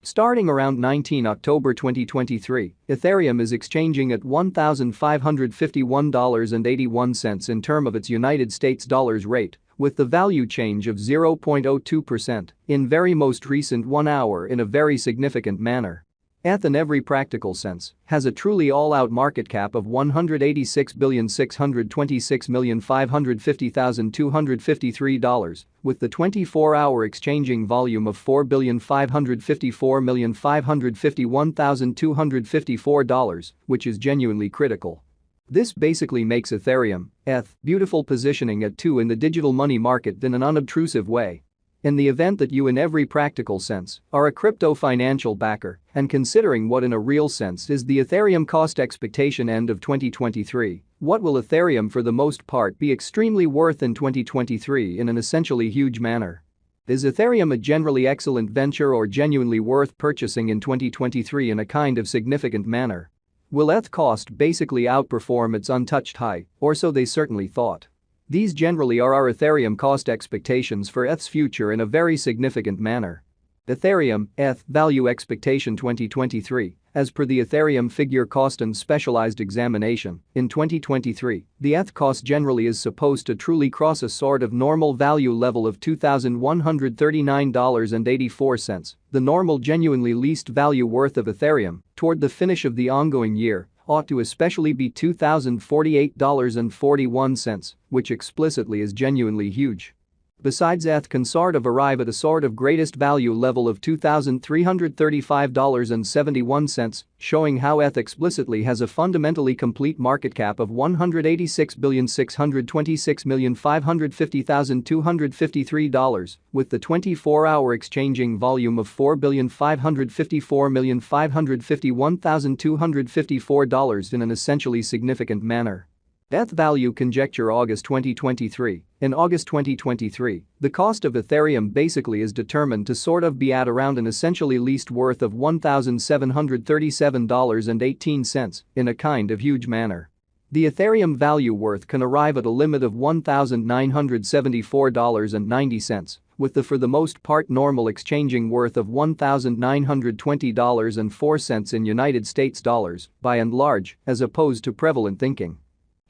Starting around 19 October 2023, Ethereum is exchanging at $1,551.81 in term of its United States dollars rate, with the value change of 0.02% in very most recent 1 hour in a very significant manner. ETH in every practical sense has a truly all-out market cap of $186,626,550,253, with the 24-hour exchanging volume of $4,554,551,254, which is genuinely critical. This basically makes Ethereum, ETH, beautiful positioning at 2 in the digital money market in an unobtrusive way. In the event that you in every practical sense are a crypto financial backer and considering what in a real sense is the Ethereum cost expectation end of 2023, what will Ethereum for the most part be extremely worth in 2023 in an essentially huge manner? Is Ethereum a generally excellent venture or genuinely worth purchasing in 2023 in a kind of significant manner? Will ETH cost basically outperform its untouched high, or so they certainly thought? These generally are our Ethereum cost expectations for ETH's future in a very significant manner. Ethereum, ETH, value expectation 2023, as per the Ethereum figure cost and specialized examination, in 2023, the ETH cost generally is supposed to truly cross a sort of normal value level of $2,139.84, the normal genuinely least value worth of Ethereum, toward the finish of the ongoing year, ought to especially be $2,048.41, which explicitly is genuinely huge. Besides, ETH can sort of arrive at a sort of greatest value level of $2,335.71, showing how ETH explicitly has a fundamentally complete market cap of $186,626,550,253, with the 24-hour exchanging volume of $4,554,551,254 in an essentially significant manner. ETH value conjecture August 2023. In August 2023, the cost of Ethereum basically is determined to sort of be at around an essentially least worth of $1,737.18 in a kind of huge manner. The Ethereum value worth can arrive at a limit of $1,974.90, with the for the most part normal exchanging worth of $1,920.04 in United States dollars, by and large, as opposed to prevalent thinking.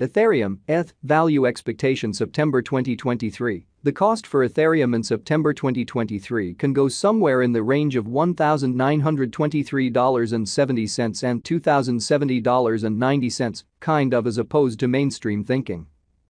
Ethereum, ETH, value expectation September 2023. The cost for Ethereum in September 2023 can go somewhere in the range of $1,923.70 and $2,070.90, kind of as opposed to mainstream thinking.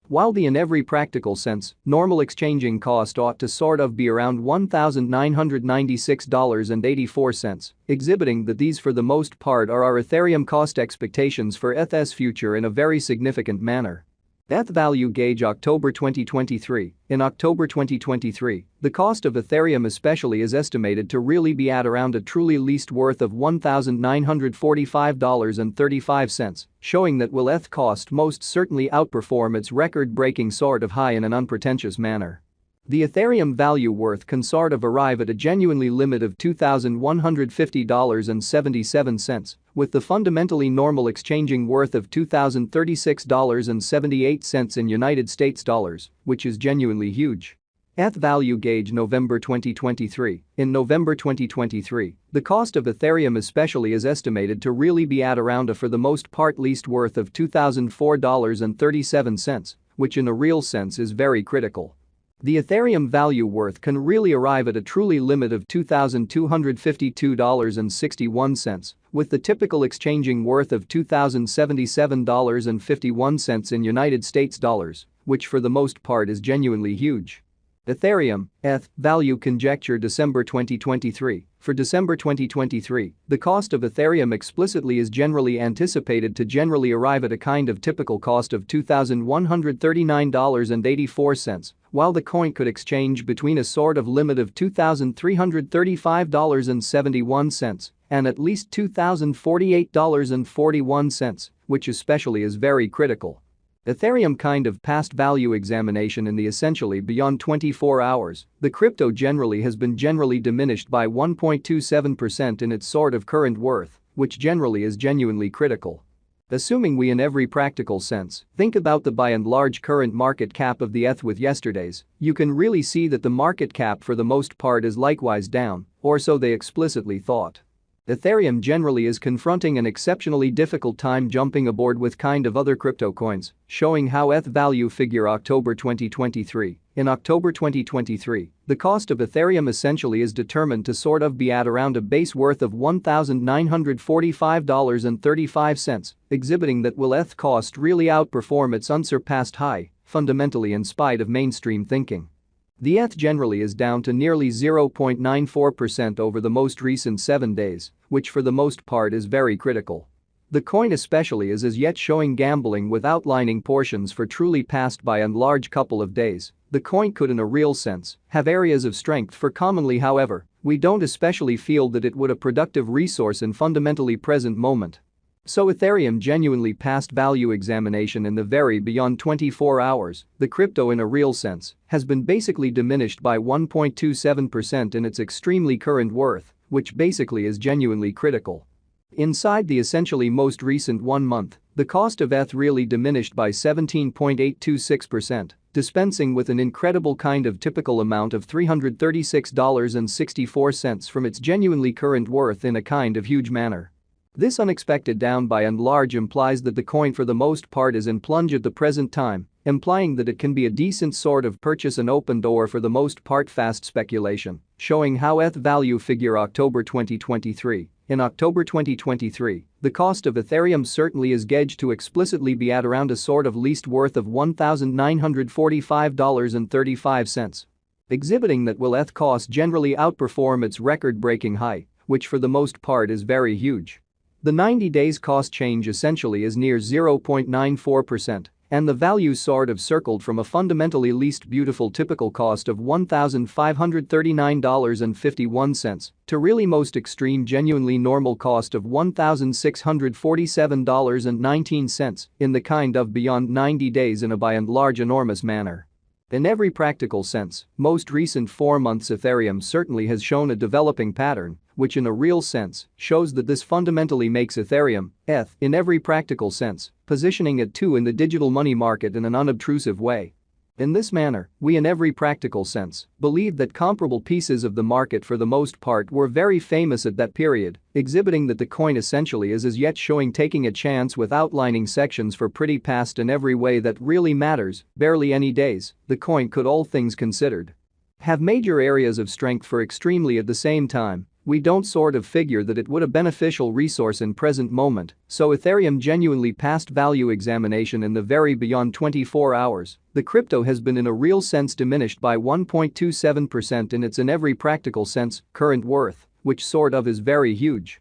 While the in every practical sense, normal exchanging cost ought to sort of be around $1,996.84, exhibiting that these for the most part are our Ethereum cost expectations for ETH's future in a very significant manner. ETH value gauge October 2023. In October 2023, the cost of Ethereum especially is estimated to really be at around a truly least worth of $1,945.35, showing that will ETH cost most certainly outperform its record-breaking sort of high in an unpretentious manner. The Ethereum value worth can sort of arrive at a genuinely limit of $2,150.77, with the fundamentally normal exchanging worth of $2,036.78 in United States dollars, which is genuinely huge. ETH value gauge November 2023. In November 2023, the cost of Ethereum especially is estimated to really be at around a for the most part least worth of $2,004.37, which in a real sense is very critical. The Ethereum value worth can really arrive at a truly limit of $2,252.61, with the typical exchanging worth of $2,077.51 in United States dollars, which for the most part is genuinely huge. Ethereum, ETH, value conjecture December 2023. For December 2023, the cost of Ethereum explicitly is generally anticipated to generally arrive at a kind of typical cost of $2,139.84, while the coin could exchange between a sort of limit of $2,335.71 and at least $2,048.41, which especially is very critical. Ethereum kind of past value examination in the essentially beyond 24 hours, the crypto generally has been diminished by 1.27% in its sort of current worth, which generally is genuinely critical. Assuming we in every practical sense think about the by and large current market cap of the ETH with yesterday's, you can really see that the market cap for the most part is likewise down, or so they explicitly thought. Ethereum generally is confronting an exceptionally difficult time jumping aboard with kind of other crypto coins, showing how ETH value figure October 2023. In October 2023, the cost of Ethereum essentially is determined to sort of be at around a base worth of $1,945.35, exhibiting that will ETH cost really outperform its unsurpassed high, fundamentally in spite of mainstream thinking. The ETH generally is down to nearly 0.94% over the most recent 7 days, which for the most part is very critical. The coin especially is as yet showing gambling with outlining portions for truly past by and large couple of days. The coin could in a real sense have areas of strength for commonly, however, we don't especially feel that it would a productive resource in fundamentally present moment. So Ethereum genuinely passed value examination in the very beyond 24 hours, the crypto in a real sense has been basically diminished by 1.27% in its extremely current worth, which basically is genuinely critical. Inside the essentially most recent 1 month, the cost of ETH really diminished by 17.826%, dispensing with an incredible kind of typical amount of $336.64 from its genuinely current worth in a kind of huge manner. This unexpected down by and large implies that the coin for the most part is in plunge at the present time, implying that it can be a decent sort of purchase and open door for the most part fast speculation, showing how ETH value figure October 2023. In October 2023, the cost of Ethereum certainly is gauged to explicitly be at around a sort of least worth of $1,945.35, exhibiting that will ETH cost generally outperform its record-breaking high, which for the most part is very huge. The 90 days cost change essentially is near 0.94%, and the value sort of circled from a fundamentally least beautiful typical cost of $1,539.51 to really most extreme genuinely normal cost of $1,647.19 in the kind of beyond 90 days in a by and large enormous manner. In every practical sense, most recent 4 months Ethereum certainly has shown a developing pattern, which in a real sense shows that this fundamentally makes Ethereum, ETH, in every practical sense, positioning it too in the digital money market in an unobtrusive way. In this manner, we in every practical sense believe that comparable pieces of the market for the most part were very famous at that period, exhibiting that the coin essentially is as yet showing taking a chance with outlining sections for pretty past in every way that really matters, barely any days, the coin could all things considered have major areas of strength for extremely at the same time. We don't sort of figure that it would a beneficial resource in present moment, so Ethereum genuinely passed value examination in the very beyond 24 hours. The crypto has been in a real sense diminished by 1.27% in its in every practical sense current worth, which sort of is very huge.